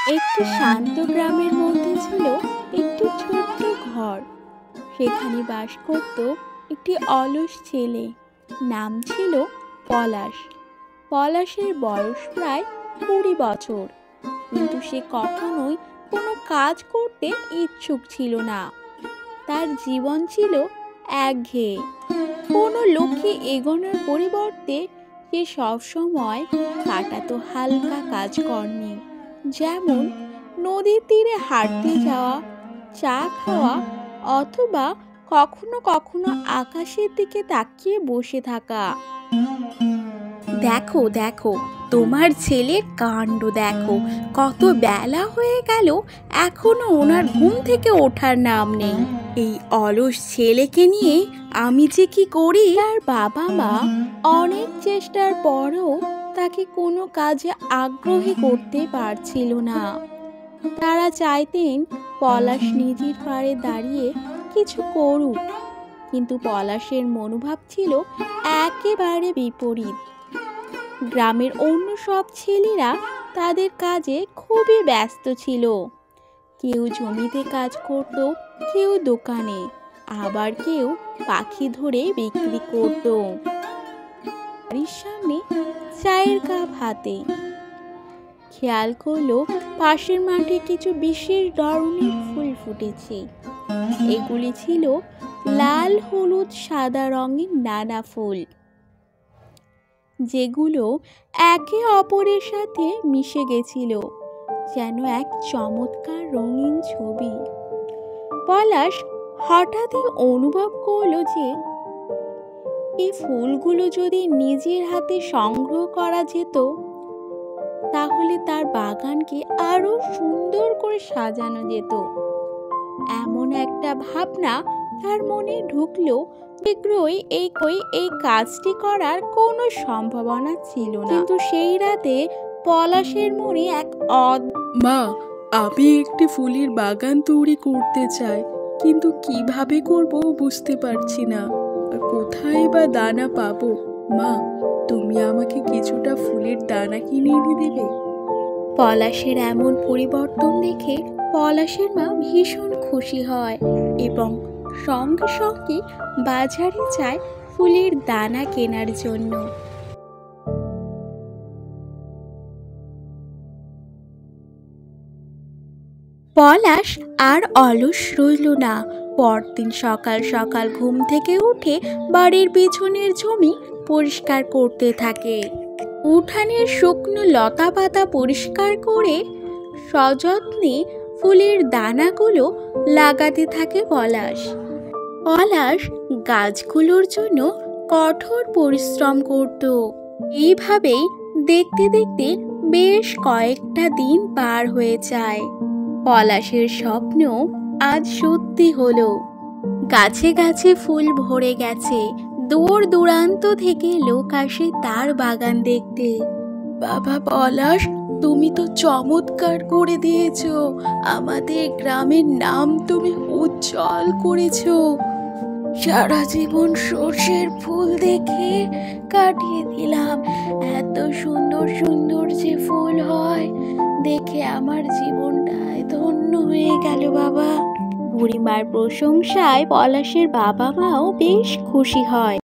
একটি শান্ত গ্রামের মধ্যে ছিল একটি ছোট্ট ঘর। সেখানে বাস করত একটি অলস ছেলে। নাম ছিল পলাশ। পলাশের বয়স প্রায় 20 বছর, কিন্তু সে কখনোই কোনো কাজ করতে ইচ্ছুক ছিল না। তার জীবন ছিল একঘেয়ে। কোনো লক্ষ্যে এগোনোর পরিবর্তে সে সবসময় কাটাতো হালকা কাজকর্মে, যেমন নদীর তীরে হাঁটতে যাওয়া, চা খাওয়া, অথবা কখনো কখনো আকাশের দিকে তাকিয়ে বসে থাকা। দেখো দেখো, তোমার ছেলের কাণ্ড দেখো, কত বেলা হয়ে গেল, এখনো ওনার ঘুম থেকে ওঠার নাম নেই। এই অলস ছেলেকে নিয়ে আমি যে কি করি। তার বাবা মা অনেক চেষ্টার পরও তাকে কোনো কাজে আগ্রহী করতে পারছিল না। তারা চাইতেন পলাশ নিজের পায়ে দাঁড়িয়ে কিছু করুক, কিন্তু পলাশের মনোভাব ছিল একেবারে বিপরীত। গ্রামের অন্য সব ছেলেরা তাদের কাজে খুবই ব্যস্ত ছিল। কেউ জমিতে কাজ করত, কেউ দোকানে, আবার কেউ পাখি ধরে বিক্রি করত। বাড়ির সামনে চায়ের কাপ হাতে খেয়াল করলো পাশের মাঠে কিছু বিশেষ ধরনের ফুল ফুটেছে। এগুলি ছিল লাল, হলুদ, সাদা রঙের নানা ফুল, যেগুলো একে অপরের সাথে মিশে গেছিল যেন এক চমৎকার রঙিন ছবি। পলাশ হঠাৎই অনুভব করলো যে এই ফুলগুলো যদি নিজের হাতে সংগ্রহ করা যেত, তাহলে তার বাগানকে আরো সুন্দর করে সাজানো যেত। এমন একটা ভাবনা তার মনে ঢুকলো। শীঘ্রই এই কাজটি করার কোনো সম্ভাবনা ছিল না, কিন্তু সেই রাতে পলাশের মনে এক মা, আমি একটি ফুলের বাগান তৈরি করতে চাই, কিন্তু কিভাবে করব বুঝতে পারছি না। আর কোথায় বা দানা পাবো? মা, তুমি আমাকে কিছুটা ফুলের দানা কিনে এনে দেবে? পলাশের এমন পরিবর্তন দেখে পলাশের মা ভীষণ খুশি হয় এবং সঙ্গে সঙ্গে বাজারে যায় ফুলের দানা কেনার জন্য। পলাশ আর অলস রইল না। পরদিন সকাল সকাল ঘুম থেকে উঠে বাড়ির পেছনের জমি পরিষ্কার করতে থাকে। উঠানের শুকনো লতা পাতা পরিষ্কার করে সযত্নে ফুলের দানাগুলো লাগাতে থাকে পলাশ। পলাশ গাছগুলোর জন্য কঠোর পরিশ্রম করত। এইভাবেই দেখতে দেখতে বেশ কয়েকটা দিন পার হয়ে যায়। পলাশের স্বপ্ন আজ সত্যি হলো। গাছে গাছে ফুল ভরে গেছে। দূর দূরান্ত থেকে লোক আসে তার বাগান দেখতে। বাবা পলাশ, তুমি তো চমৎকার করে দিয়েছো। আমাদের গ্রামের নাম তুমি উজ্জ্বল করেছো। সারা জীবন সর্ষের ফুল দেখে কাটিয়ে দিলাম। এত সুন্দর সুন্দর যে ফুল হয় দেখে আমার জীবনটাই ধন্য হয়ে গেল বাবা। বুড়িমার প্রশংসায় পলাশের বাবা মাও বেশ খুশি হয়।